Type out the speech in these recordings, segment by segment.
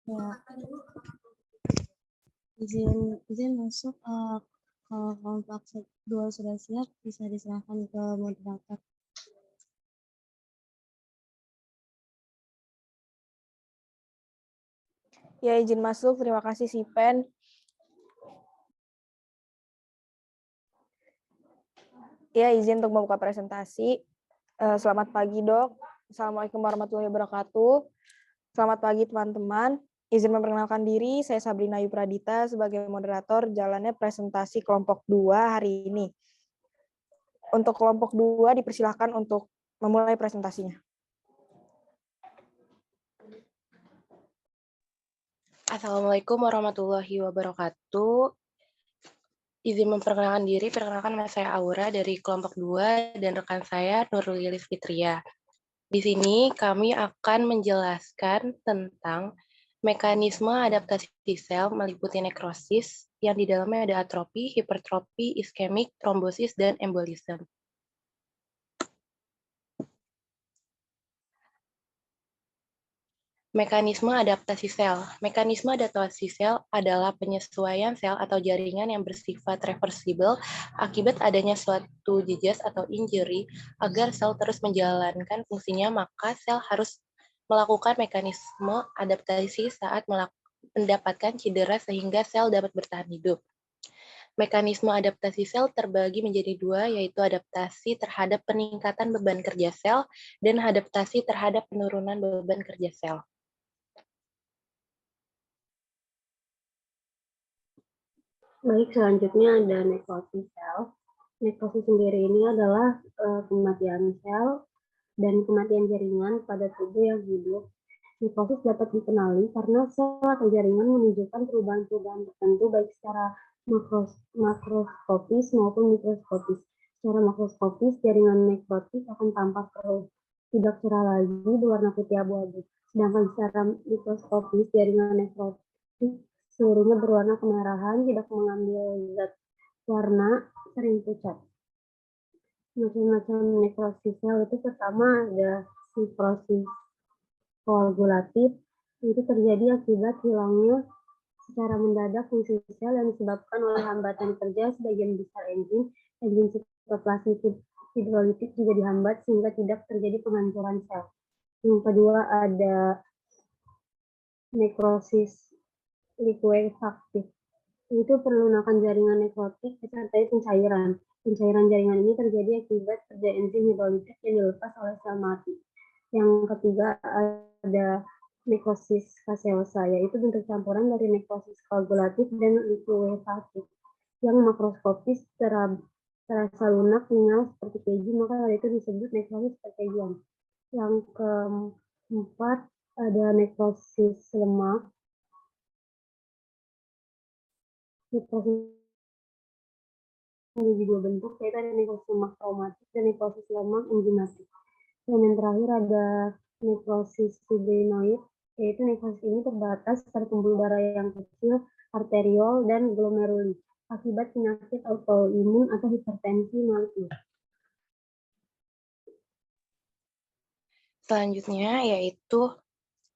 Ya, izin masuk. Kalau kelompok 2 sudah siap, bisa diserahkan ke moderator. Ya, izin masuk. Terima kasih, Sipen. Ya, izin untuk membuka presentasi. Selamat pagi, Dok. Assalamualaikum warahmatullahi wabarakatuh. Selamat pagi, teman-teman. Izin memperkenalkan diri, saya Sabrina Ayu Pradita sebagai moderator jalannya presentasi kelompok 2 hari ini. Untuk kelompok 2 dipersilahkan untuk memulai presentasinya. Assalamualaikum warahmatullahi wabarakatuh. Izin memperkenalkan diri, perkenalkan nama saya Aura dari kelompok 2 dan rekan saya Nurul Lilis Fitria. Di sini kami akan menjelaskan tentang mekanisme adaptasi sel meliputi nekrosis yang di dalamnya ada atrofi, hipertrofi, iskemik, trombosis, dan embolisme. Mekanisme adaptasi sel. Mekanisme adaptasi sel adalah penyesuaian sel atau jaringan yang bersifat reversibel akibat adanya suatu jejas atau injury. Agar sel terus menjalankan fungsinya, maka sel harus melakukan mekanisme adaptasi saat mendapatkan cedera sehingga sel dapat bertahan hidup. Mekanisme adaptasi sel terbagi menjadi dua, yaitu adaptasi terhadap peningkatan beban kerja sel dan adaptasi terhadap penurunan beban kerja sel. Baik, selanjutnya ada nekrosis sel. Nekrosis sendiri ini adalah kematian sel dan kematian jaringan pada tubuh yang hidup. Nekrosis dapat dikenali karena sel atau jaringan menunjukkan perubahan-perubahan tertentu baik secara makroskopis maupun mikroskopis. Secara makroskopis, jaringan nekrotik akan tampak keruh, tidak cerah lagi, berwarna putih abu-abu. Sedangkan secara mikroskopis, jaringan nekrotik seluruhnya berwarna kemerahan, tidak mengambil zat warna, sering pucat. Macam-macam nekrosis sel itu pertama ada nekrosis koagulatif, itu terjadi akibat hilangnya secara mendadak fungsi sel yang disebabkan oleh hambatan kerja sebagian besar enzim sitoplasmik hidrolitik juga dihambat sehingga tidak terjadi penghancuran sel. Yang kedua ada nekrosis likuefaktif. Itu perlunakan jaringan nekrotik disertai pencairan. Pencairan jaringan ini terjadi akibat kerja enzim hidrolitik yang dilepas oleh sel mati. Yang ketiga ada nekrosis kaseosa, yaitu bentuk campuran dari nekrosis koagulatif dan likuefaktif. Yang makroskopis terasa lunak, kenyal seperti keju, maka hal itu disebut nekrosis perkejuan. Yang keempat ada nekrosis lemak. Nekrosis memiliki dua bentuk, yaitu ada nekrosis lemak traumatik dan nekrosis lemak enzimatik. Dan yang terakhir ada nekrosis fibrinoid, yaitu nekrosis ini terbatas pada pembuluh darah yang kecil, arteriol, dan glomeruli akibat penyakit autoimun atau hipertensi malign. Selanjutnya yaitu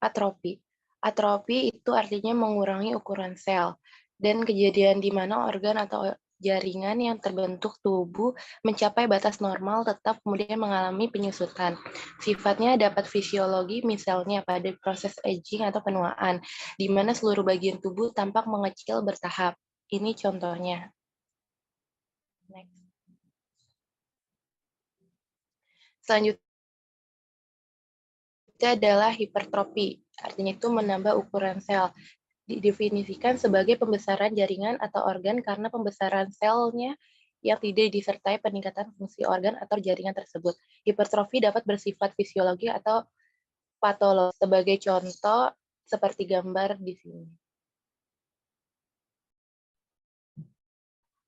atrofi. Atrofi itu artinya mengurangi ukuran sel dan kejadian di mana organ atau jaringan yang terbentuk tubuh mencapai batas normal tetap kemudian mengalami penyusutan. Sifatnya dapat fisiologi, misalnya pada proses aging atau penuaan, di mana seluruh bagian tubuh tampak mengecil bertahap. Ini contohnya. Next. Selanjutnya adalah hipertrofi, artinya itu menambah ukuran sel. Didefinisikan sebagai pembesaran jaringan atau organ karena pembesaran selnya yang tidak disertai peningkatan fungsi organ atau jaringan tersebut. Hipertrofi dapat bersifat fisiologi atau patologis, sebagai contoh seperti gambar di sini.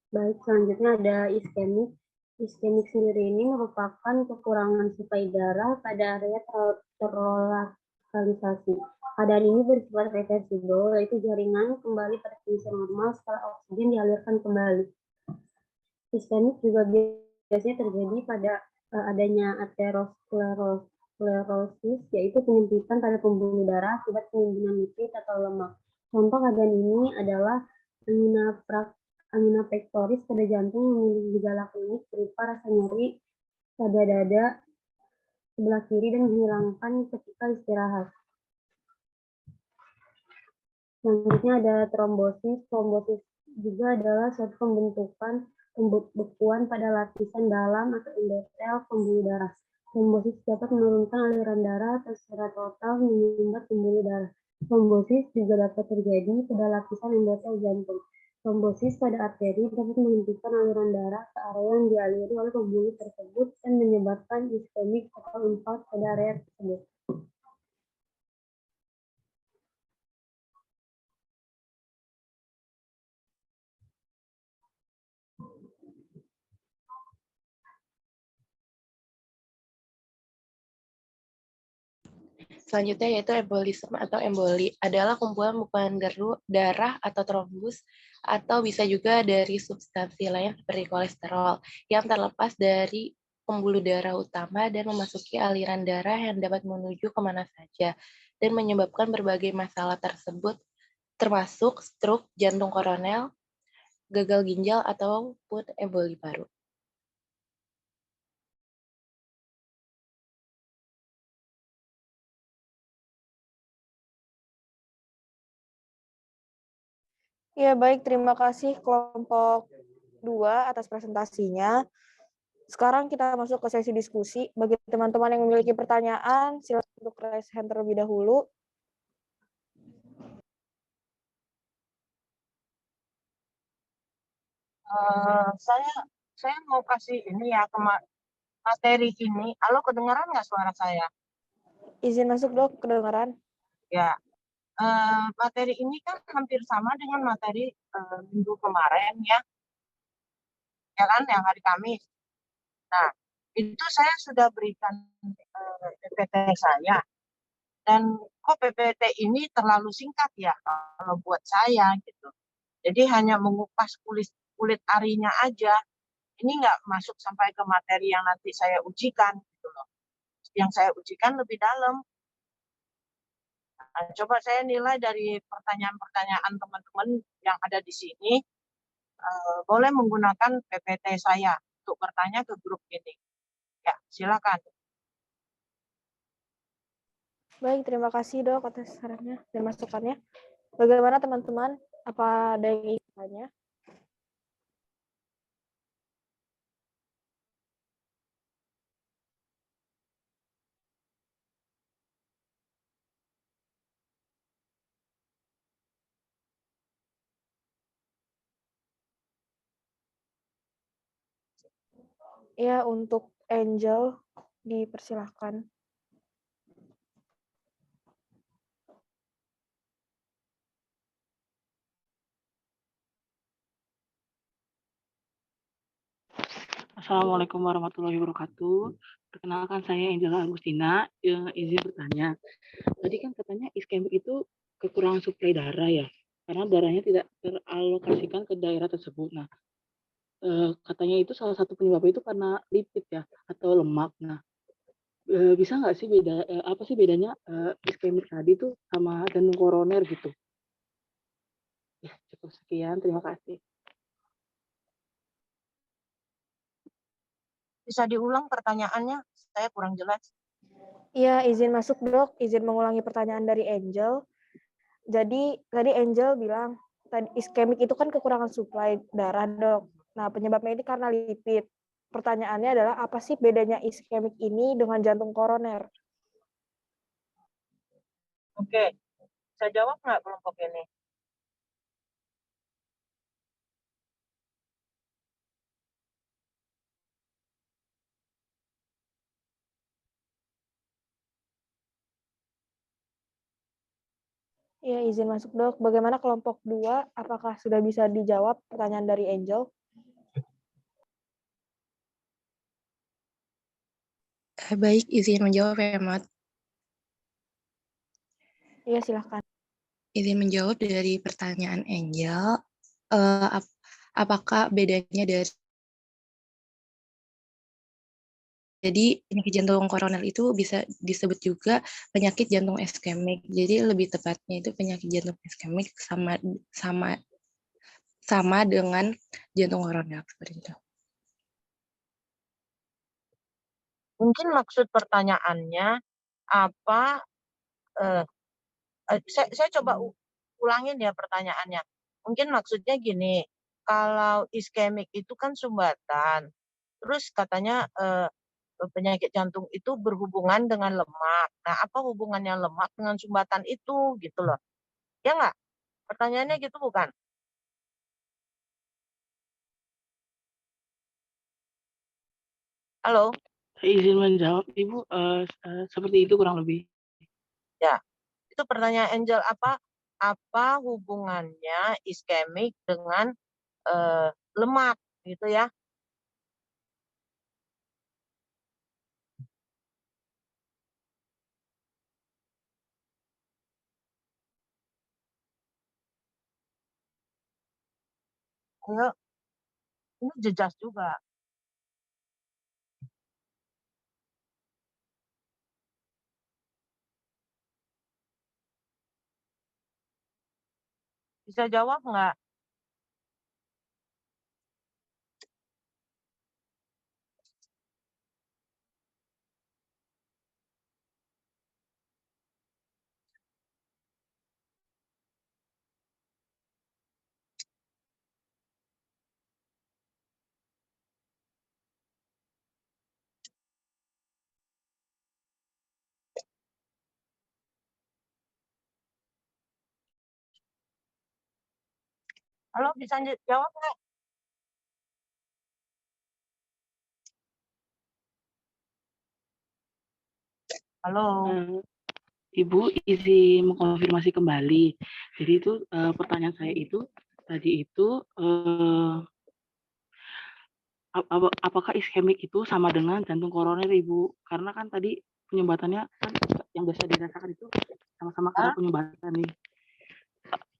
Baik, selanjutnya ada iskemik. Iskemik sendiri ini merupakan kekurangan suplai darah pada area terlokalisasi. Keadaan ini bersifat reversibel, yaitu jaringan kembali pada fungsi normal setelah oksigen dialirkan kembali. Iskemik juga biasanya terjadi pada adanya aterosklerosis aterosklerosis, yaitu penyempitan pada pembuluh darah akibat penimbunan lipid atau lemak. Contoh keadaan ini adalah angina pectoris pada jantung yang memiliki gejala klinis berupa rasa nyeri pada dada sebelah kiri dan menghilangkan ketika istirahat. Selanjutnya ada trombosis. Trombosis juga adalah suatu pembekuan pada lapisan dalam atau endotel pembuluh darah. Trombosis dapat menurunkan aliran darah secara total menyumbat pembuluh darah. Trombosis juga dapat terjadi pada lapisan endotel jantung. Trombosis pada arteri dapat menghentikan aliran darah ke area yang dialiri oleh pembuluh tersebut dan menyebabkan iskemik atau infark pada area tersebut. Selanjutnya yaitu embolisme atau emboli adalah kumpulan bukaan darah atau trombus atau bisa juga dari substansi lain seperti kolesterol yang terlepas dari pembuluh darah utama dan memasuki aliran darah yang dapat menuju kemana saja dan menyebabkan berbagai masalah tersebut termasuk stroke, jantung koroner, gagal ginjal, ataupun emboli paru. Ya, baik. Terima kasih kelompok 2 atas presentasinya. Sekarang kita masuk ke sesi diskusi. Bagi teman-teman yang memiliki pertanyaan, silakan untuk raise hand terlebih dahulu. Saya mau kasih ini ya ke materi ini. Halo, kedengaran nggak suara saya? Izin masuk, Dok, kedengaran. Ya, materi ini kan hampir sama dengan materi minggu kemarin ya kan, yang hari Kamis. Nah, itu saya sudah berikan PPT saya. Dan kok PPT ini terlalu singkat ya kalau buat saya gitu. Jadi hanya mengupas kulit arinya aja. Ini nggak masuk sampai ke materi yang nanti saya ujikan gitu loh. Yang saya ujikan lebih dalam. Nah, coba saya nilai dari pertanyaan-pertanyaan teman-teman yang ada di sini. Boleh menggunakan PPT saya untuk bertanya ke grup ini. Ya, silakan. Baik, terima kasih, Dok, atas sarannya dan masukannya. Bagaimana teman-teman? Apa ada yang ingin bertanya? Ya, untuk Angel, dipersilahkan. Assalamualaikum warahmatullahi wabarakatuh. Perkenalkan saya Angela Agustina. Izin bertanya. Tadi kan katanya iskemik itu kekurangan suplai darah ya, karena darahnya tidak teralokasikan ke daerah tersebut. Nah, katanya itu salah satu penyebabnya itu karena lipid ya atau lemak. Nah, bisa nggak sih apa sih bedanya iskemik tadi tuh sama jantung koroner gitu? Ya, cukup sekian. Terima kasih. Bisa diulang pertanyaannya? Saya kurang jelas. Iya, izin masuk, Dok. Izin mengulangi pertanyaan dari Angel. Jadi, tadi Angel bilang, iskemik itu kan kekurangan suplai darah, Dok. Nah, penyebabnya ini karena lipid. Pertanyaannya adalah, apa sih bedanya iskemik ini dengan jantung koroner? Oke, saya jawab nggak kelompok ini? Ya, izin masuk, Dok. Bagaimana kelompok 2? Apakah sudah bisa dijawab pertanyaan dari Angel? Baik, izin menjawab ya, Mat. Iya, silahkan. Izin menjawab dari pertanyaan Angel, apakah bedanya dari Jadi penyakit jantung koroner itu bisa disebut juga penyakit jantung iskemik. Jadi lebih tepatnya itu penyakit jantung iskemik sama dengan jantung koroner seperti itu. Mungkin maksud pertanyaannya apa? Saya coba ulangin ya pertanyaannya. Mungkin maksudnya gini, kalau iskemik itu kan sumbatan, terus katanya penyakit jantung itu berhubungan dengan lemak. Nah, apa hubungannya lemak dengan sumbatan itu gitu loh? Ya nggak? Pertanyaannya gitu bukan? Halo? Saya izin menjawab, Ibu, seperti itu kurang lebih. Ya, itu pertanyaan Angel, apa hubungannya iskemik dengan lemak gitu ya? Ayo, ini jejas juga. Bisa jawab nggak? Halo, bisa jawab nggak? Halo. Ibu izin mengkonfirmasi kembali. Jadi itu pertanyaan saya itu tadi itu apakah iskemik itu sama dengan jantung koroner, Ibu? Karena kan tadi penyumbatannya kan yang biasa dirasakan itu sama-sama karena penyumbatan nih.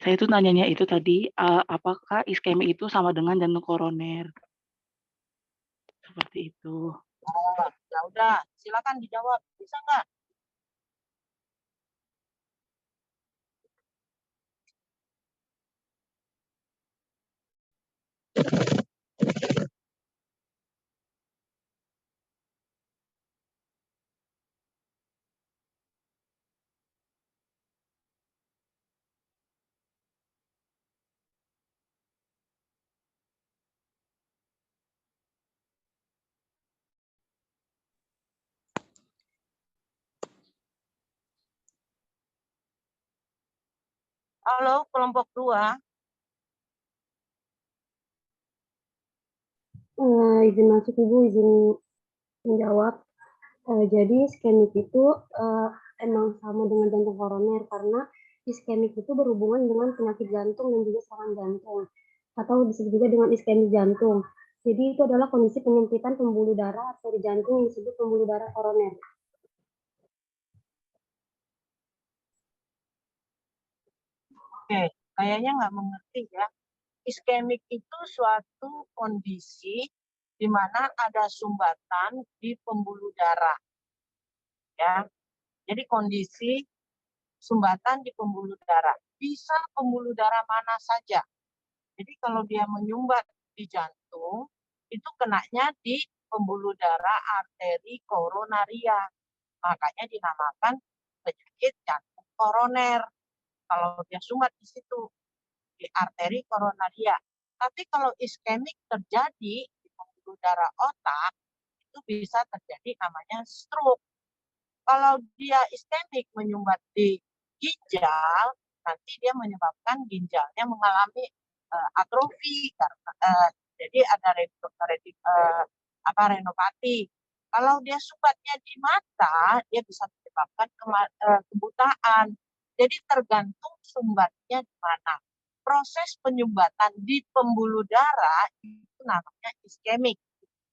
Saya itu nanyanya itu tadi apakah iskemik itu sama dengan jantung koroner? Seperti itu. Oh, ya udah, silakan dijawab. Bisa nggak? Halo, kelompok 2. Izin masuk Ibu, izin menjawab. Jadi iskemik itu emang sama dengan jantung koroner karena iskemik itu berhubungan dengan penyakit jantung dan juga serangan jantung atau disebut juga dengan iskemi jantung. Jadi itu adalah kondisi penyempitan pembuluh darah arteri jantung yang disebut pembuluh darah koroner. Oke, kayaknya nggak mengerti ya. Iskemik itu suatu kondisi di mana ada sumbatan di pembuluh darah. Ya, jadi kondisi sumbatan di pembuluh darah. Bisa pembuluh darah mana saja. Jadi kalau dia menyumbat di jantung, itu kenanya di pembuluh darah arteri koronaria. Makanya dinamakan penyakit jantung koroner. Kalau dia sumbat di situ, di arteri koronaria. Tapi kalau iskemik terjadi di pembuluh darah otak, itu bisa terjadi namanya stroke. Kalau dia iskemik menyumbat di ginjal, nanti dia menyebabkan ginjalnya mengalami atrofi, jadi ada renopati. Kalau dia sumbatnya di mata, dia bisa menyebabkan kebutaan. Jadi tergantung sumbatnya di mana. Proses penyumbatan di pembuluh darah itu namanya iskemik.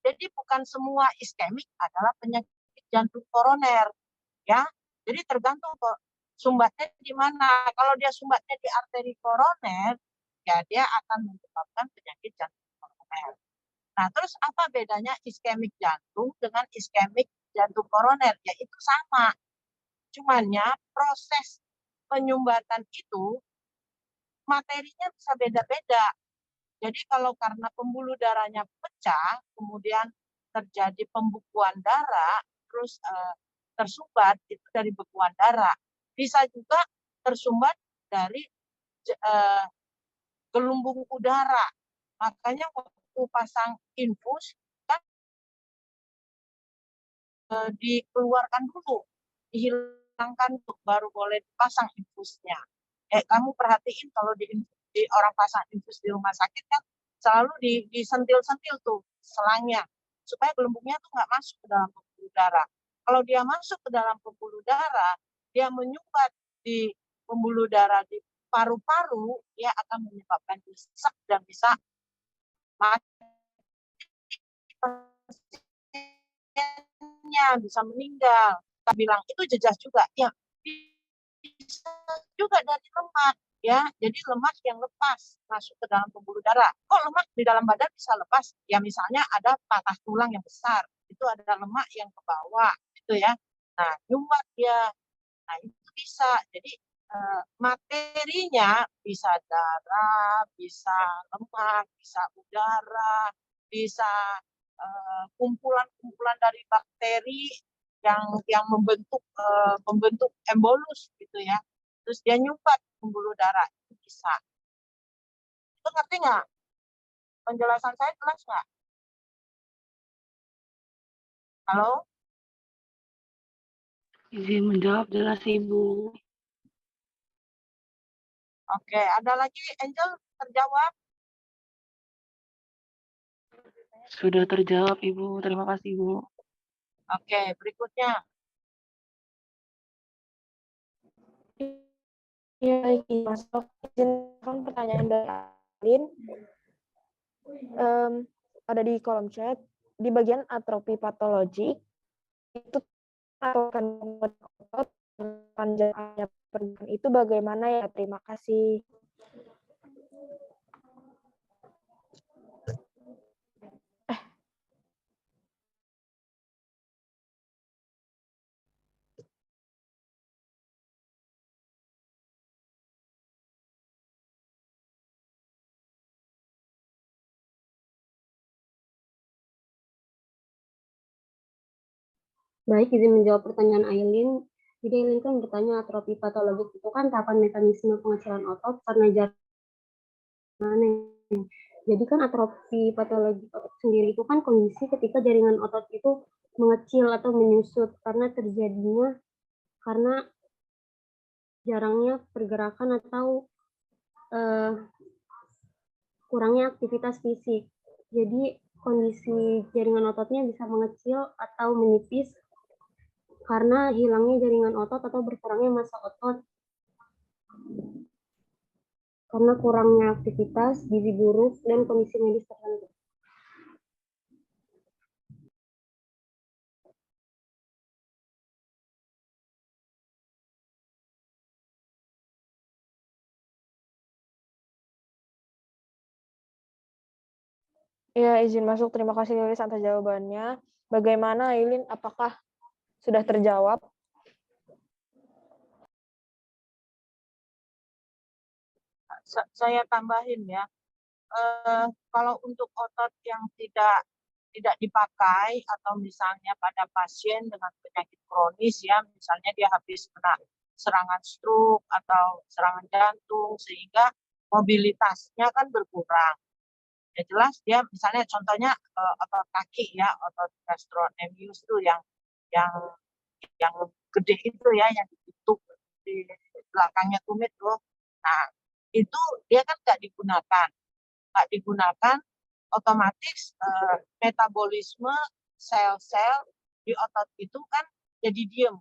Jadi bukan semua iskemik adalah penyakit jantung koroner, ya. Jadi tergantung sumbatnya di mana. Kalau dia sumbatnya di arteri koroner, ya dia akan menyebabkan penyakit jantung koroner. Nah, terus apa bedanya iskemik jantung dengan iskemik jantung koroner? Ya itu sama. Cumannya proses penyumbatan itu materinya bisa beda-beda. Jadi kalau karena pembuluh darahnya pecah, kemudian terjadi pembukuan darah, terus tersumbat itu dari bekuan darah. Bisa juga tersumbat dari gelumbung udara. Makanya waktu pasang infus kan dikeluarkan dulu, dihilangkan baru boleh dipasang infusnya. Kamu perhatiin kalau di orang pasang infus di rumah sakit kan selalu disentil-sentil tuh selangnya supaya gelembungnya tuh nggak masuk ke dalam pembuluh darah. Kalau dia masuk ke dalam pembuluh darah, dia menyumbat di pembuluh darah di paru-paru, dia akan menyebabkan sesak dan bisa mati, bisa meninggal. Kita bilang itu jejas juga, ya bisa juga dari lemak, ya. Jadi lemak yang lepas masuk ke dalam pembuluh darah. Kok lemak di dalam badan bisa lepas? Ya misalnya ada patah tulang yang besar, itu ada lemak yang ke bawah, gitu ya. Nah, nyumbat dia. Nah, itu bisa. Jadi materinya bisa darah, bisa lemak, bisa udara, bisa kumpulan-kumpulan dari bakteri yang membentuk embolus gitu ya. Terus dia nyumbat pembuluh darah itu bisa. Itu ngerti nggak? Penjelasan saya jelas nggak? Halo? Izin menjawab jelas Ibu. Oke, ada lagi Angel terjawab? Sudah terjawab Ibu. Terima kasih Ibu. Oke, berikutnya. Iya, baik, masuk. Izin pertanyaan dari Alin. Ada di kolom chat, di bagian atrofi patologi, itu akan otot panjangnya pergerakan itu bagaimana ya? Terima kasih. Baik, izin menjawab pertanyaan Aileen. Jadi Aileen kan bertanya atrofi patologis itu kan tahapan mekanisme pengecilan otot karena jaringan. Jadi kan atrofi patologi otot sendiri itu kan kondisi ketika jaringan otot itu mengecil atau menyusut karena terjadinya karena jarangnya pergerakan atau kurangnya aktivitas fisik. Jadi kondisi jaringan ototnya bisa mengecil atau menipis karena hilangnya jaringan otot atau berkurangnya massa otot karena kurangnya aktivitas, gizi buruk, dan kondisi medis tertentu. Ya, izin masuk. Terima kasih Lilis atas jawabannya. Bagaimana Aileen? Apakah sudah terjawab? Saya tambahin ya. Kalau untuk otot yang tidak dipakai atau misalnya pada pasien dengan penyakit kronis ya, misalnya dia habis kena serangan stroke atau serangan jantung sehingga mobilitasnya kan berkurang. Ya jelas dia misalnya contohnya otot kaki ya, otot gastrocnemius itu yang yang gede itu ya, yang dibentuk di belakangnya tumit tuh. Nah, itu dia kan nggak digunakan otomatis metabolisme sel-sel di otot itu kan jadi diem,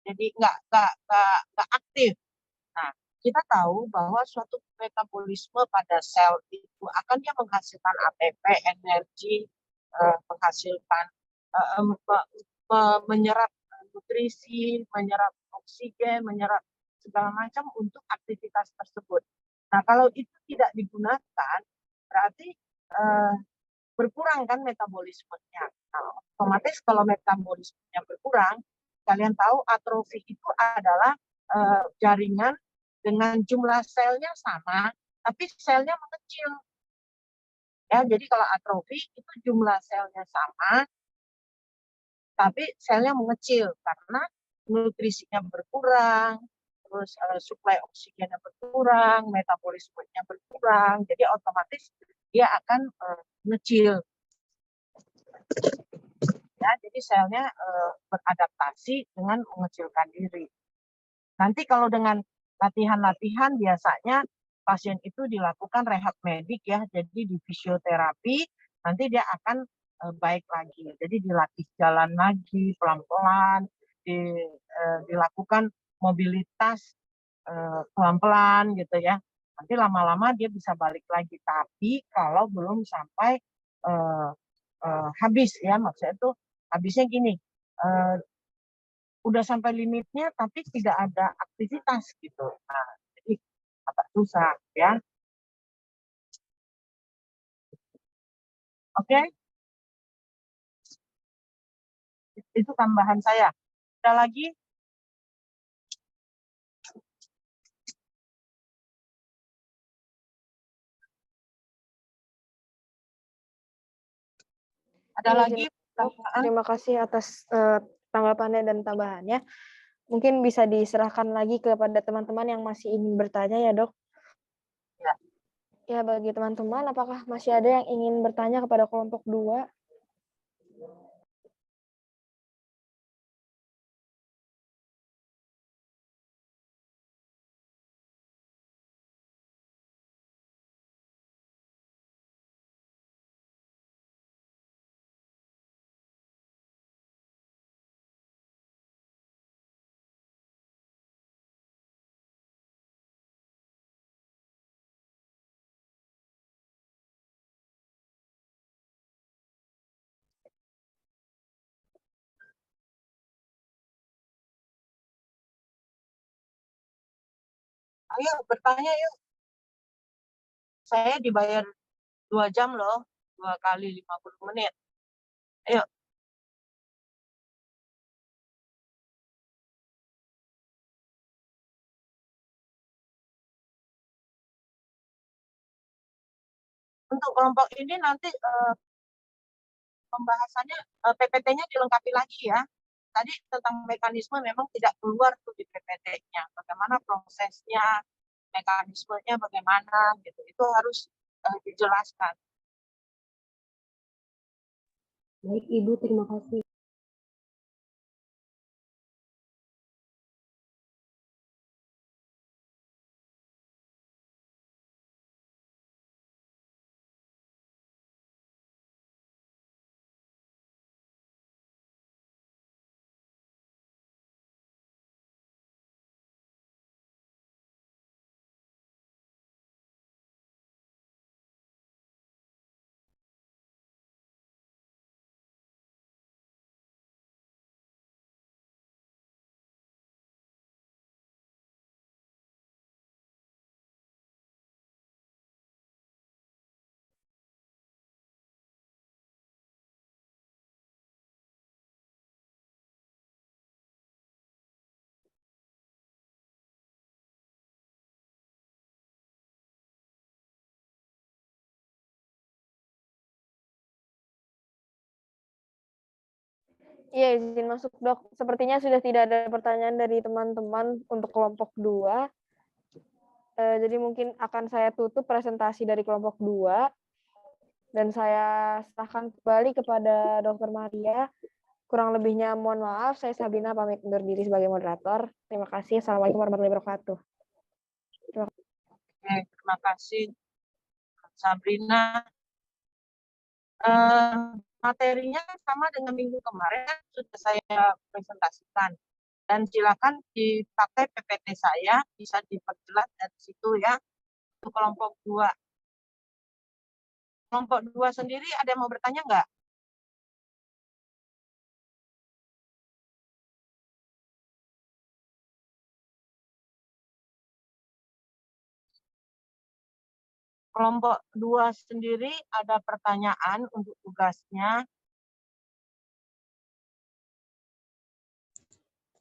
jadi nggak aktif. Nah, kita tahu bahwa suatu metabolisme pada sel itu akan dia menghasilkan ATP, energi, menghasilkan menyerap nutrisi, menyerap oksigen, menyerap segala macam untuk aktivitas tersebut. Nah, kalau itu tidak digunakan, berarti berkurang kan metabolismenya. Nah, otomatis kalau metabolismenya berkurang, kalian tahu atrofi itu adalah jaringan dengan jumlah selnya sama, tapi selnya mengecil. Ya, jadi kalau atrofi itu jumlah selnya sama, tapi selnya mengecil karena nutrisinya berkurang, terus suplai oksigennya berkurang, metabolismenya berkurang, jadi otomatis dia akan mengecil. Ya, jadi selnya beradaptasi dengan mengecilkan diri. Nanti kalau dengan latihan-latihan biasanya pasien itu dilakukan rehab medik ya, jadi di fisioterapi nanti dia akan baik lagi. Jadi dilatih jalan lagi pelan-pelan, dilakukan mobilitas pelan-pelan gitu ya. Nanti lama-lama dia bisa balik lagi. Tapi kalau belum sampai habis ya, maksudnya itu habisnya gini, udah sampai limitnya tapi tidak ada aktivitas gitu. Nah, jadi agak susah ya. Oke, itu tambahan saya. Ada lagi? Ada Iya, lagi? Dok. Terima kasih atas tanggapannya dan tambahannya. Mungkin bisa diserahkan lagi kepada teman-teman yang masih ingin bertanya ya, Dok. Ya. Ya, bagi teman-teman, apakah masih ada yang ingin bertanya kepada kelompok 2? Ayo bertanya yuk. Saya dibayar 2 jam loh, 2 kali 50 menit. Ayo. Untuk kelompok ini nanti pembahasannya PPT-nya dilengkapi lagi ya. Tadi tentang mekanisme memang tidak keluar tuh di PPT-nya. Bagaimana prosesnya, mekanismenya bagaimana gitu. Itu harus dijelaskan. Baik, Ibu, terima kasih. Iya, izin masuk, Dok. Sepertinya sudah tidak ada pertanyaan dari teman-teman untuk kelompok 2. Jadi mungkin akan saya tutup presentasi dari kelompok 2. Dan saya serahkan kembali kepada Dr. Maria. Kurang lebihnya mohon maaf, saya Sabrina pamit undur diri sebagai moderator. Terima kasih. Assalamualaikum warahmatullahi wabarakatuh. Terima kasih Sabrina. Materinya sama dengan minggu kemarin sudah saya presentasikan. Dan silakan dipakai PPT saya, bisa diperjelas dari situ ya. Untuk kelompok 2. Kelompok 2 sendiri ada yang mau bertanya nggak? Kelompok 2 sendiri ada pertanyaan untuk tugasnya.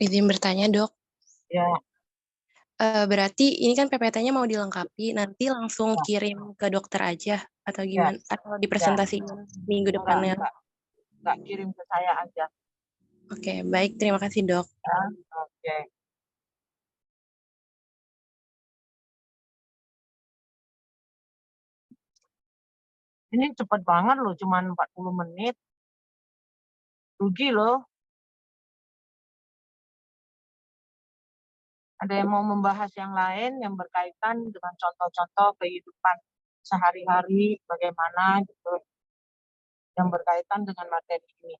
Izin bertanya, Dok. Ya, Berarti ini kan PPT-nya mau dilengkapi, nanti langsung ya, kirim ke dokter aja atau ya, gimana? Atau ya. dipresentasiin minggu depannya? Enggak kirim ke saya aja. Oke, baik. Terima kasih, Dok. Ya, oke. Ini cepet banget loh, cuma 40 menit. Rugi loh. Ada yang mau membahas yang lain yang berkaitan dengan contoh-contoh kehidupan sehari-hari, bagaimana gitu, yang berkaitan dengan materi ini.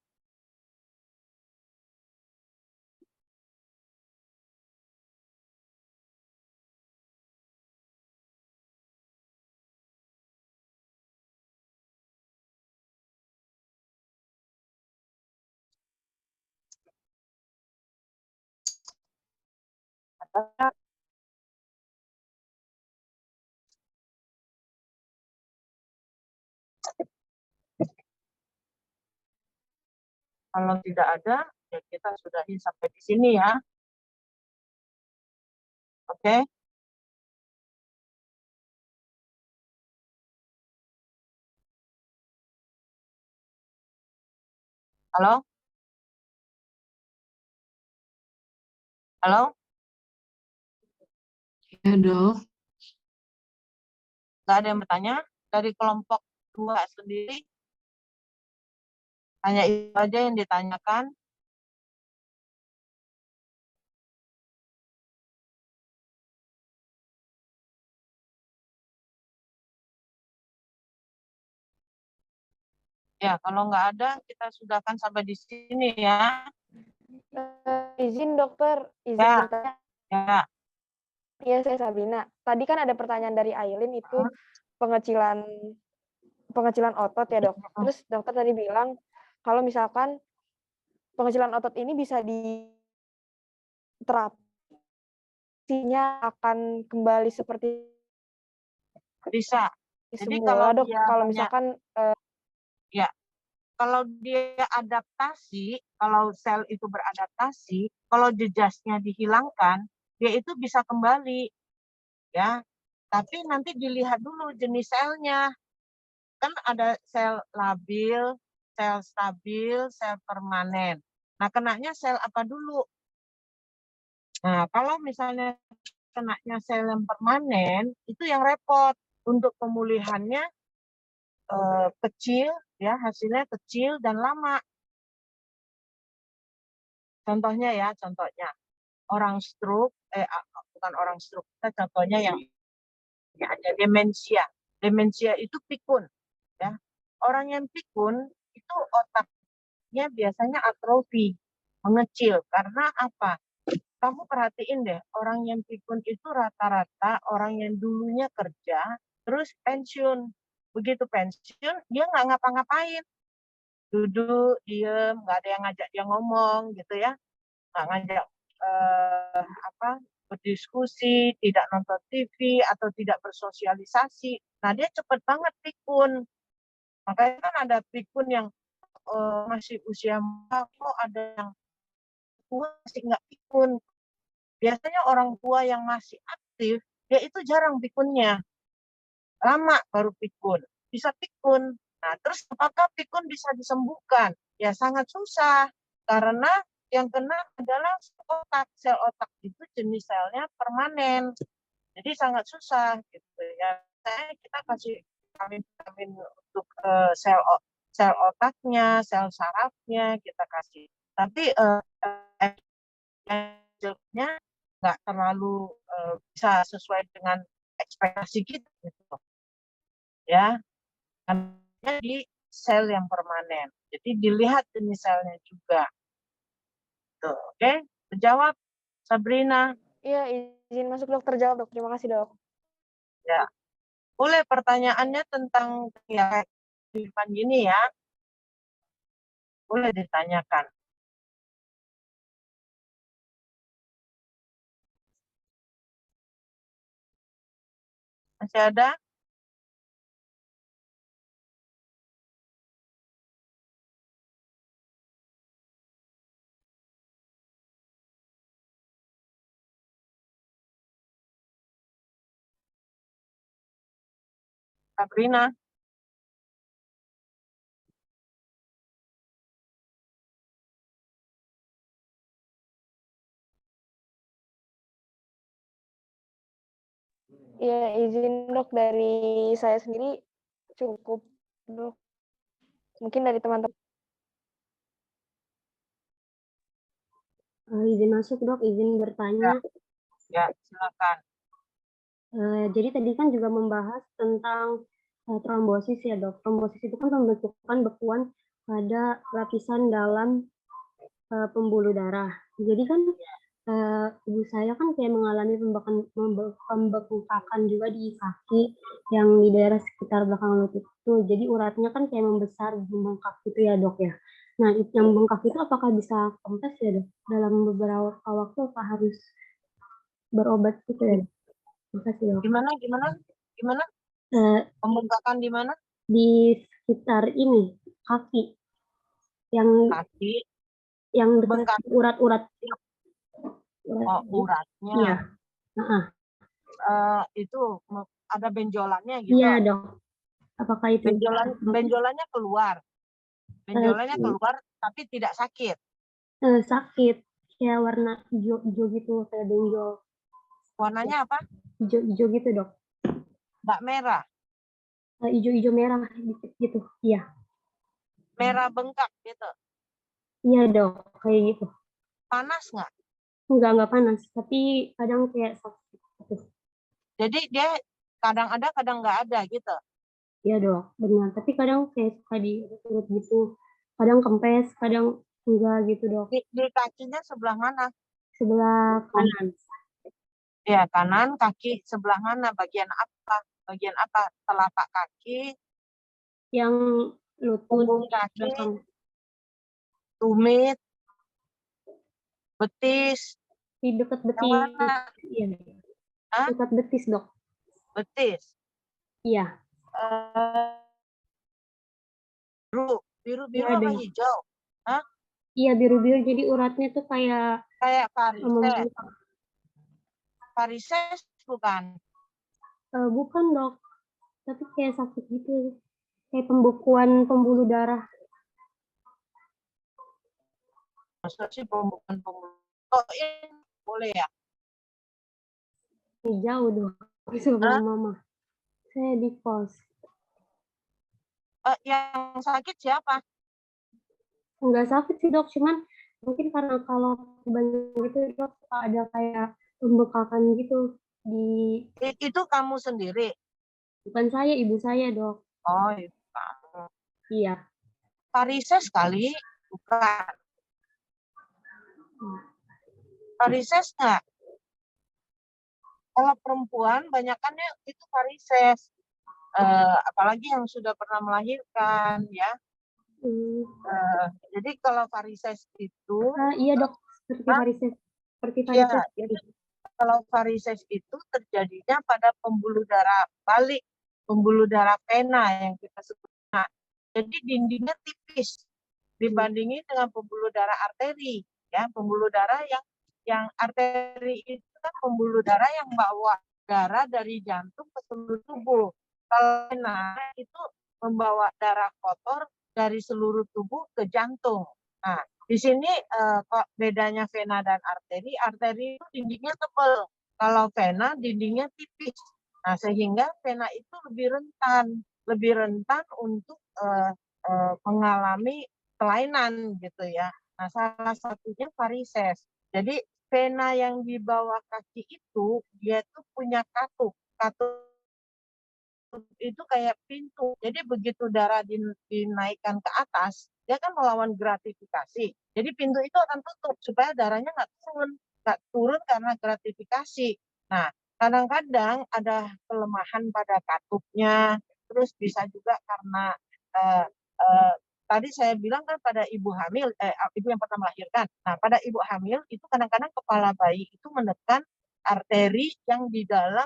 Kalau tidak ada, ya kita sudahi sampai di sini ya. Oke? Halo? Halo? Ya, Dok. Nggak ada yang bertanya? Dari kelompok 2 sendiri, hanya itu aja yang ditanyakan. Ya, kalau nggak ada, kita sudahkan sampai di sini ya. Izin dokter, izin Ya, bertanya. ya. Iya, saya Sabrina. Tadi kan ada pertanyaan dari Aileen itu pengecilan otot ya, Dok. Terus dokter tadi bilang kalau misalkan pengecilan otot ini bisa diterapsinya akan kembali seperti Bisa. Jadi semula, Dok. dia Kalau hanya, misalkan ya, kalau dia adaptasi, kalau sel itu beradaptasi, kalau jejasnya dihilangkan, dia itu bisa kembali, ya. Tapi nanti dilihat dulu jenis selnya. Kan ada sel labil, sel stabil, sel permanen. Nah, kenanya sel apa dulu? Nah, kalau misalnya kenanya sel yang permanen, itu yang repot. Untuk pemulihannya kecil, ya, hasilnya kecil dan lama. Contohnya ya, contohnya orang stroke, bukan orang stroke, kita contohnya yang ya, ada demensia. Demensia itu pikun, ya. Orang yang pikun itu otaknya biasanya atrofi, mengecil. Karena apa? Kamu perhatiin deh, orang yang pikun itu rata-rata orang yang dulunya kerja, terus pensiun. Begitu pensiun, dia nggak ngapa-ngapain. Duduk, diem, nggak ada yang ngajak dia ngomong, gitu ya. Nggak ngajak berdiskusi, tidak nonton TV, atau tidak bersosialisasi. Nah, dia cepet banget pikun. Makanya kan ada pikun yang masih usia muda, kok ada yang tua masih nggak pikun. Biasanya orang tua yang masih aktif, dia itu jarang pikunnya. Lama baru pikun. Bisa pikun. Nah, terus apakah pikun bisa disembuhkan? Ya sangat susah. Karena yang kena adalah otak. Sel otak itu jenis selnya permanen. Jadi sangat susah gitu ya. Kita kasih vitamin untuk sel otaknya, sel sarafnya kita kasih. Tapi hasilnya nggak terlalu bisa sesuai dengan ekspektasi kita gitu ya, karena di sel yang permanen. Jadi dilihat jenis selnya juga. Tuh, oke? Terjawab, Sabrina? iya izin masuk dokter jawab, Dok. Terima kasih, Dok. Ya. Boleh pertanyaannya tentang ya kehidupan gini ya. Boleh ditanyakan. Masih ada? Sabrina. Ya, izin dok, dari saya sendiri cukup dok. Mungkin dari teman-teman. Izin masuk dok, izin bertanya. Ya, silakan. Jadi tadi kan juga membahas tentang trombosis ya dok. Trombosis itu kan pembentukan bekuan pada lapisan dalam pembuluh darah. Jadi kan ibu saya kan kayak mengalami pembekukan juga di kaki yang di daerah sekitar belakang lutut itu. Jadi uratnya kan kayak membesar, membengkak gitu ya dok ya. Nah, yang bengkak itu apakah bisa kempes ya dok? Dalam beberapa waktu apa harus berobat gitu ya dok? Makasih dok. Gimana? Eh, Pembengkakan di mana? di sekitar ini kaki yang Kaki, dekat bengkak. urat-urat Oh, uratnya. iya. Nah, Itu ada benjolannya gitu. iya dok, apakah itu Benjolannya keluar. Benjolannya keluar tapi tidak sakit. sakit kayak warna hijau gitu, kayak benjol Warnanya apa? hijau gitu dok, Nggak merah. hijau merah gitu, iya Merah bengkak gitu. iya dok, kayak gitu. Panas nggak? Enggak panas, tapi kadang kayak sakit gitu. Jadi dia kadang ada, kadang nggak ada gitu. Iya dok, benar, tapi kadang kayak suka di urut gitu, kadang kempes, kadang enggak gitu dok. Di kakinya sebelah mana? Sebelah kanan. Ya, kanan, kaki sebelah mana? Bagian apa? Telapak kaki, Yang lutut punggung kaki, belakang. tumit, betis. Di dekat Yang betis. mana? Iya. Hah? Dekat betis dok. Betis. Iya. Biru Iya apa dok. hijau? Hah? Iya biru jadi uratnya tuh kayak Varises. Varises bukan? Bukan dok, tapi kayak sakit gitu, kayak pembekuan pembuluh darah. Maksudnya sih pembuluh. Oh ini boleh ya? Ini jauh dok, sama mama. Saya di kos. Yang sakit siapa? Enggak sakit sih dok, cuman mungkin karena kalau banyak gitu dok ada kayak pembekakan gitu di. Itu kamu sendiri? Bukan saya, ibu saya dok. Oh itu kamu. Iya. Varises kali? Bukan. Varises nggak? Kalau perempuan banyakannya itu varises. Apalagi yang sudah pernah melahirkan ya. Jadi kalau varises itu Iya dok, seperti varises. Ya, jadi kalau varises itu terjadinya pada pembuluh darah balik, pembuluh darah vena yang kita sebut. Nah, jadi dindingnya tipis dibandingin dengan pembuluh darah arteri, ya pembuluh darah yang arteri itu kan pembuluh darah yang bawa darah dari jantung ke seluruh tubuh. Kalau vena itu membawa darah kotor dari seluruh tubuh ke jantung. Nah, di sini kok bedanya vena dan arteri. Arteri itu dindingnya tebal, kalau vena dindingnya tipis. Nah, sehingga vena itu lebih rentan untuk mengalami kelainan gitu ya. Nah, salah satunya varises. Jadi vena yang di bawah kaki itu dia tuh punya katup. Katup itu kayak pintu. Jadi begitu darah dinaikkan ke atas, dia kan melawan gratifikasi. Jadi pintu itu akan tutup supaya darahnya nggak turun karena gratifikasi. Nah, kadang-kadang ada kelemahan pada katupnya, terus bisa juga karena tadi saya bilang kan pada ibu hamil, ibu yang pernah melahirkan. Nah, pada ibu hamil itu kadang-kadang kepala bayi itu menekan arteri yang di dalam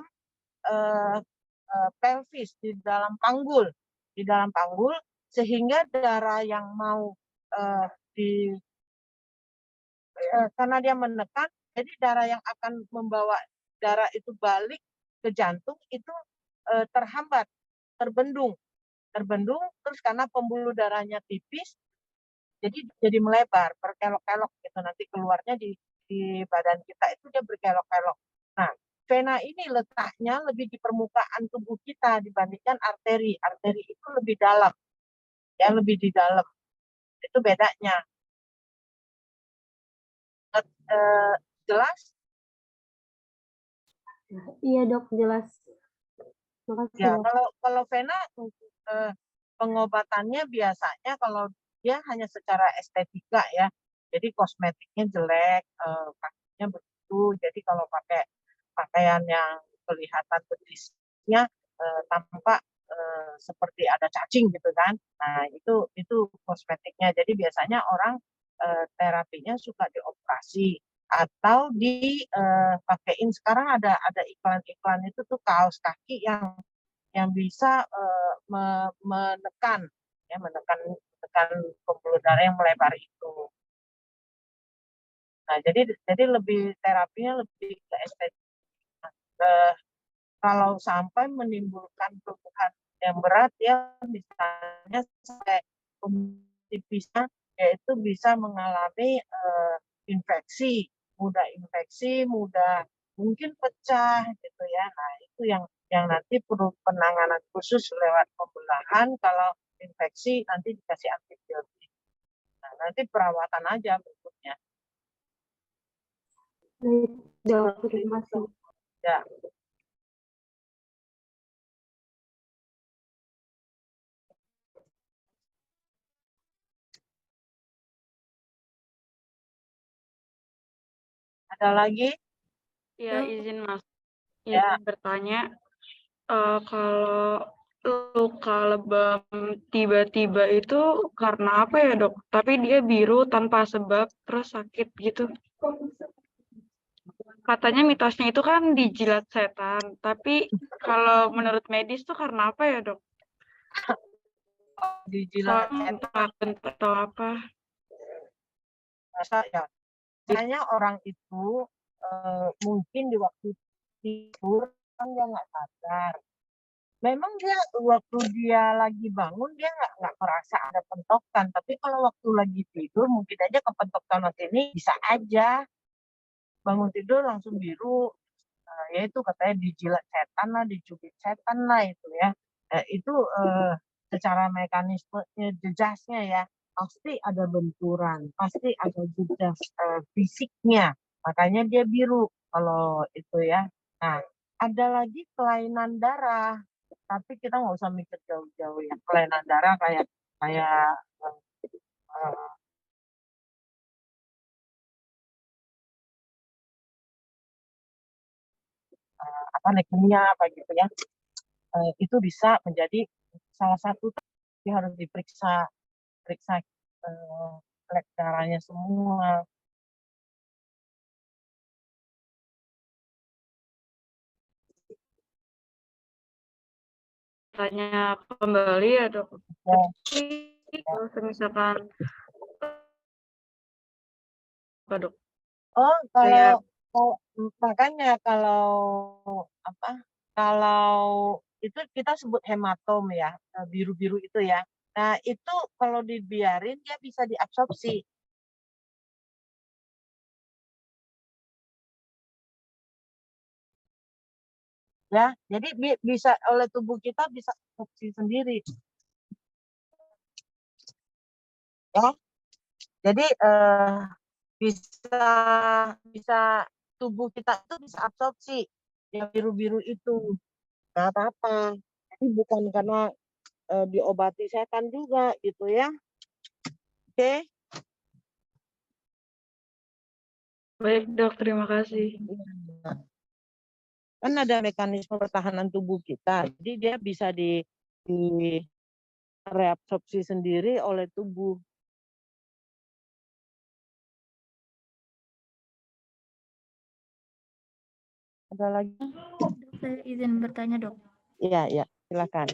pelvis, di dalam panggul, sehingga darah yang mau karena dia menekan, jadi darah yang akan membawa darah itu balik ke jantung itu terhambat. terbendung terus karena pembuluh darahnya tipis, jadi melebar, berkelok-kelok gitu, nanti keluarnya di badan kita itu dia berkelok-kelok. Nah, vena ini letaknya lebih di permukaan tubuh kita dibandingkan arteri. Arteri itu lebih dalam, ya lebih di dalam. Itu bedanya. Jelas? Iya dok, jelas. Makasih Ya, dok. kalau vena pengobatannya biasanya kalau dia hanya secara estetika ya, jadi kosmetiknya jelek, kakinya begitu, jadi kalau pakai pakaian yang kelihatan betisnya tampak seperti ada cacing gitu kan, nah itu kosmetiknya. Jadi biasanya orang terapinya suka dioperasi atau dipakein. Sekarang ada iklan-iklan itu tuh kaos kaki yang bisa menekan pembuluh darah yang melebar itu. Nah, jadi lebih terapinya lebih ke estetik. Kalau sampai menimbulkan keluhan yang berat ya misalnya sampai tipisnya yaitu bisa mengalami infeksi, mudah mungkin pecah gitu ya. Nah, itu yang nanti perlu penanganan khusus lewat pembelahan. Kalau infeksi nanti dikasih antibiotik. Nah, nanti perawatan aja berikutnya. Baik dok, terima kasih. Ya. Ada lagi? Ya, izin Mas. Ya. Izin bertanya, kalau luka lebam tiba-tiba itu karena apa ya dok? Tapi dia biru tanpa sebab terus sakit gitu. Katanya mitosnya itu kan dijilat setan, tapi kalau menurut medis tuh karena apa ya dok? Dijilat Entah atau apa? masa ya. Biasanya orang itu mungkin di waktu tidur kan dia nggak sadar. Memang dia waktu dia lagi bangun dia nggak merasa ada pentokan, tapi kalau waktu lagi tidur mungkin aja kepentokan ini bisa aja bangun tidur langsung biru. Ya itu katanya dijilat setan lah, dicubit setan lah itu ya. Itu secara mekanismenya jejasnya ya pasti ada benturan, pasti ada jejas fisiknya, makanya dia biru kalau itu ya. Nah, ada lagi kelainan darah, tapi kita nggak usah mikir jauh-jauh ya. Kelainan darah kayak eh, apa leukemia apa gitu ya. Itu bisa menjadi salah satu yang harus periksa lab darahnya semua. Tanya kembali ya dok. Ya. Tapi kalau misalkan apa dok? Oh, Kayak makanya kalau itu kita sebut hematom ya, biru-biru itu ya. Nah, itu kalau dibiarin dia bisa diabsorpsi. Ya, jadi bisa oleh tubuh kita bisa absorpsi sendiri. Ya. Jadi bisa tubuh kita itu bisa absorpsi yang biru-biru itu. Nggak apa-apa. Jadi bukan karena diobati setan juga gitu ya. Oke. baik dok, terima kasih. Kan ada mekanisme pertahanan tubuh kita, jadi dia bisa di reabsorpsi sendiri oleh tubuh. Ada lagi? Dok, saya izin bertanya dok. Iya, silakan.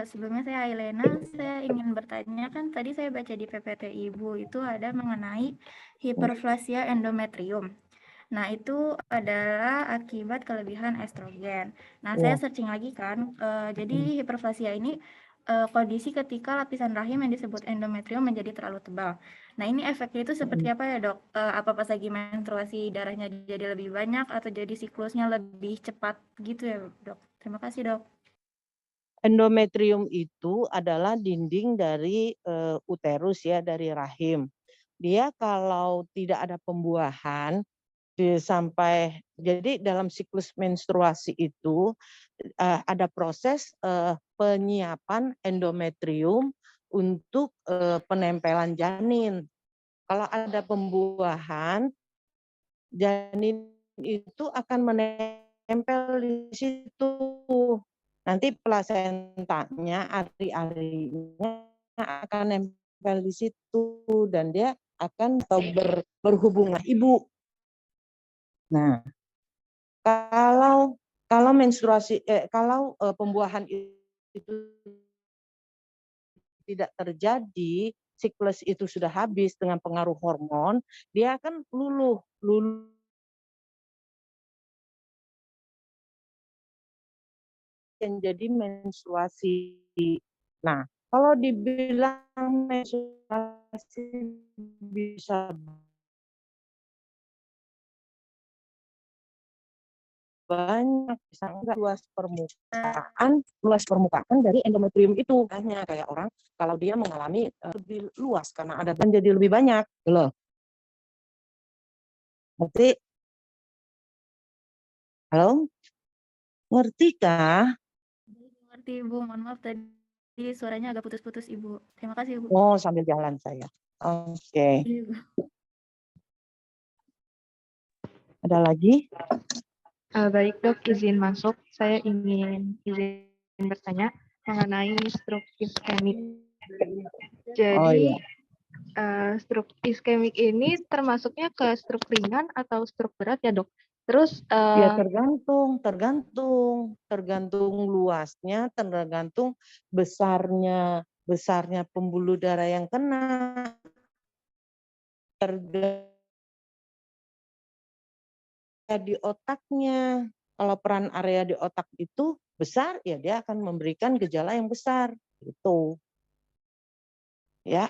Sebelumnya saya Ailena, saya ingin bertanya, kan tadi saya baca di PPT Ibu itu ada mengenai hiperplasia endometrium. Nah, itu adalah akibat kelebihan estrogen. Nah, saya searching lagi kan, jadi hiperplasia ini kondisi ketika lapisan rahim yang disebut endometrium menjadi terlalu tebal. Nah, ini efeknya itu seperti apa ya, Dok? Apa pas lagi menstruasi darahnya jadi lebih banyak atau jadi siklusnya lebih cepat gitu ya, Dok? Terima kasih, Dok. Endometrium itu adalah dinding dari uterus ya, dari rahim. Dia kalau tidak ada pembuahan sampai jadi dalam siklus menstruasi itu ada proses penyiapan endometrium untuk penempelan janin. Kalau ada pembuahan, janin itu akan menempel di situ. Nanti plasentanya, ari-arinya akan nempel di situ dan dia akan berhubungan ibu. Nah, kalau menstruasi kalau pembuahan itu tidak terjadi, siklus itu sudah habis dengan pengaruh hormon, dia akan luluh yang jadi menstruasi. Nah, kalau dibilang menstruasi bisa banyak, bisa enggak luas permukaan dari endometrium itu. Hanya kayak orang kalau dia mengalami lebih luas karena ada dan jadi lebih banyak loh. Ngerti? Halo? Ngerti kah? Ngerti, Ibu. Mohon maaf tadi suaranya agak putus-putus, Ibu. Terima kasih, Ibu. Oh, sambil jalan saya. Oke. Iya, Ibu. Ada lagi? Baik dok, izin masuk. Saya ingin bertanya mengenai stroke iskemik. Jadi, stroke iskemik ini termasuknya ke stroke ringan atau stroke berat ya dok? Terus, Ya tergantung luasnya, tergantung besarnya pembuluh darah yang kena. Di otaknya. Kalau peran area di otak itu besar, ya dia akan memberikan gejala yang besar. Gitu. Ya.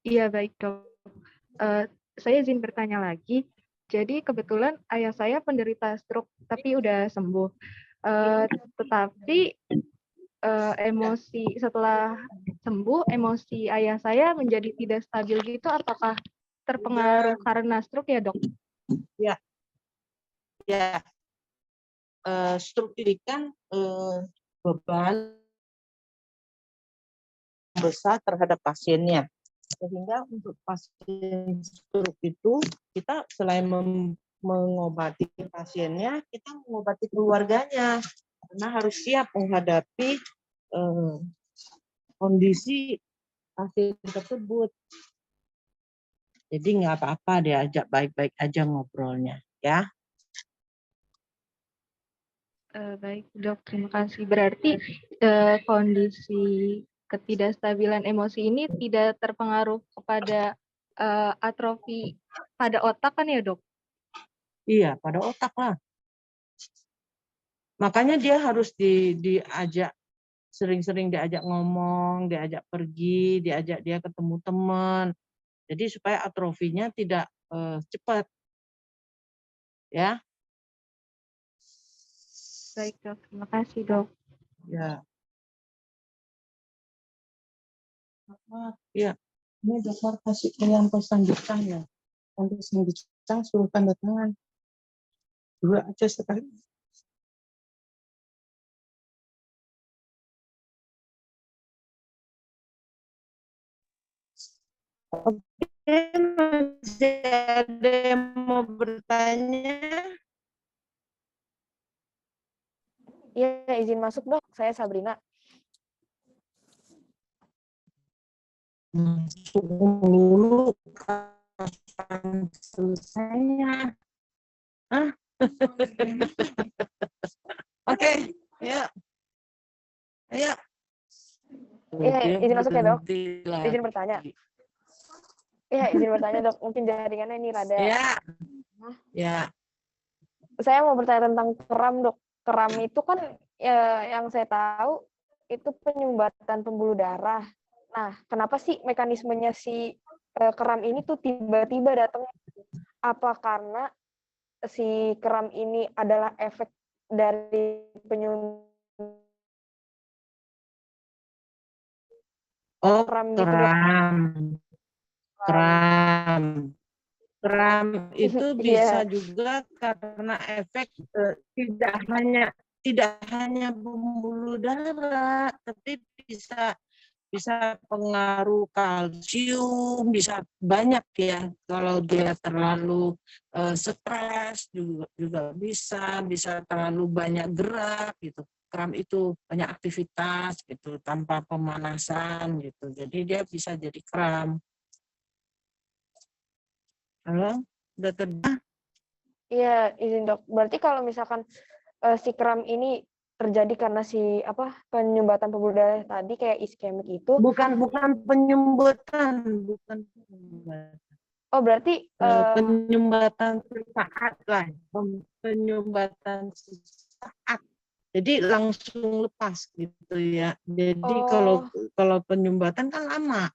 iya baik dok. Saya izin bertanya lagi. Jadi kebetulan ayah saya penderita stroke, tapi udah sembuh. Tetapi emosi setelah sembuh, emosi ayah saya menjadi tidak stabil gitu. Apakah terpengaruh karena stroke ya dok? Ya. Ya. Stroke ini kan beban besar terhadap pasiennya. Sehingga untuk pasien stroke itu kita selain mengobati pasiennya, kita mengobati keluarganya karena harus siap menghadapi kondisi pasien tersebut. Jadi nggak apa-apa, diajak baik-baik aja ngobrolnya, ya. Baik dok, terima kasih. Berarti kondisi ketidakstabilan emosi ini tidak terpengaruh kepada atrofi pada otak kan ya dok? Iya, pada otak lah. Makanya dia harus diajak, sering-sering diajak ngomong, diajak pergi, diajak dia ketemu teman. Jadi supaya atrofinya tidak cepat. Ya. Baik dok, terima kasih dok. Ya. Ya. Ini dokter kasih yang pesan Jepang ya. Untuk pesan Jepang suruh tanda tangan. Dua aja sekali. Oke, masih ada yang mau bertanya? Iya, izin masuk dok. Saya Sabrina. Masuk dulu kapan selesainya? Oke, ya. Ayo. Iya, dia izin masuk ya dok. berhenti Izin bertanya. lagi. Iya, izin bertanya dok. Mungkin jaringannya ini rada. Ya, ya. Saya mau bertanya tentang keram dok. Keram itu kan yang saya tahu itu penyumbatan pembuluh darah. Nah, kenapa sih mekanismenya si keram ini tuh tiba-tiba datang? Apa karena si keram ini adalah efek dari penyumbatan Oh, keram gitu dok? kram. Kram. Kram itu bisa Iya. juga karena efek tidak hanya pembuluh darah, tapi bisa pengaruh kalsium, bisa banyak ya. Kalau dia terlalu stres juga bisa terlalu banyak gerak gitu. Kram itu banyak aktivitas gitu tanpa pemanasan gitu. Jadi dia bisa jadi kram. Halo, udah terdengar? Iya, izin dok. Berarti kalau misalkan si kram ini terjadi karena si penyumbatan pembuluh darah tadi kayak iskemik itu. Bukan penyumbatan, bukan penyumbatan. Oh, berarti Penyumbatan sesaat lah, penyumbatan sesaat. Jadi langsung lepas gitu ya. Jadi kalau penyumbatan kan lama.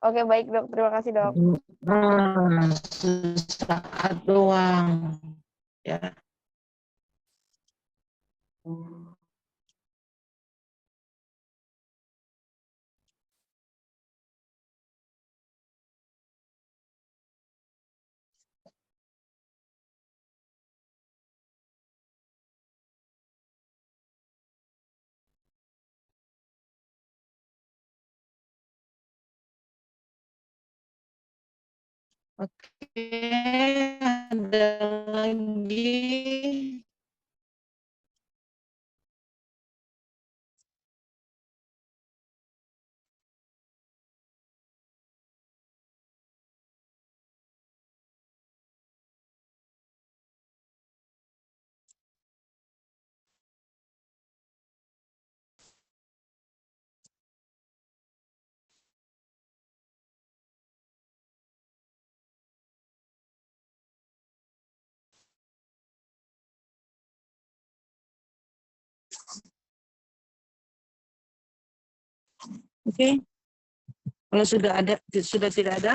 Oke, baik dok. Terima kasih dok. Sesaat doang. Ya. Oke, ada lagi. Oke. Kalau sudah tidak ada.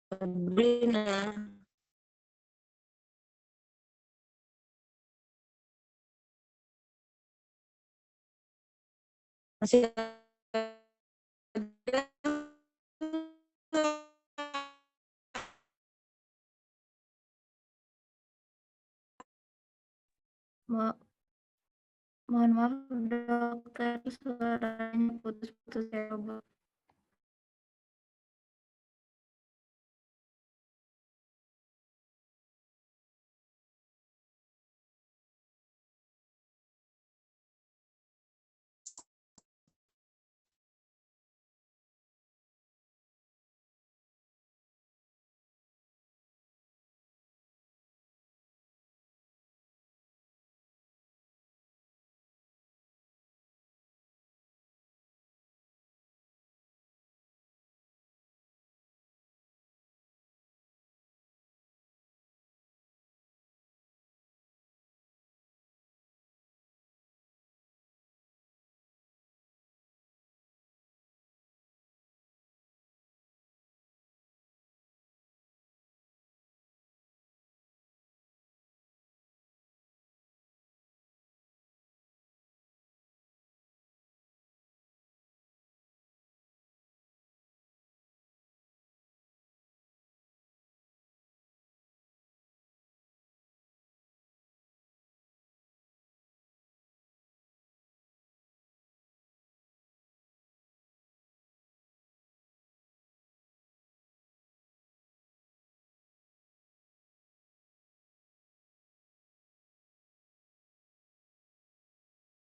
Sabrina. Masih ada? Mohon maaf dokter, suaranya putus-putus ya, Bu.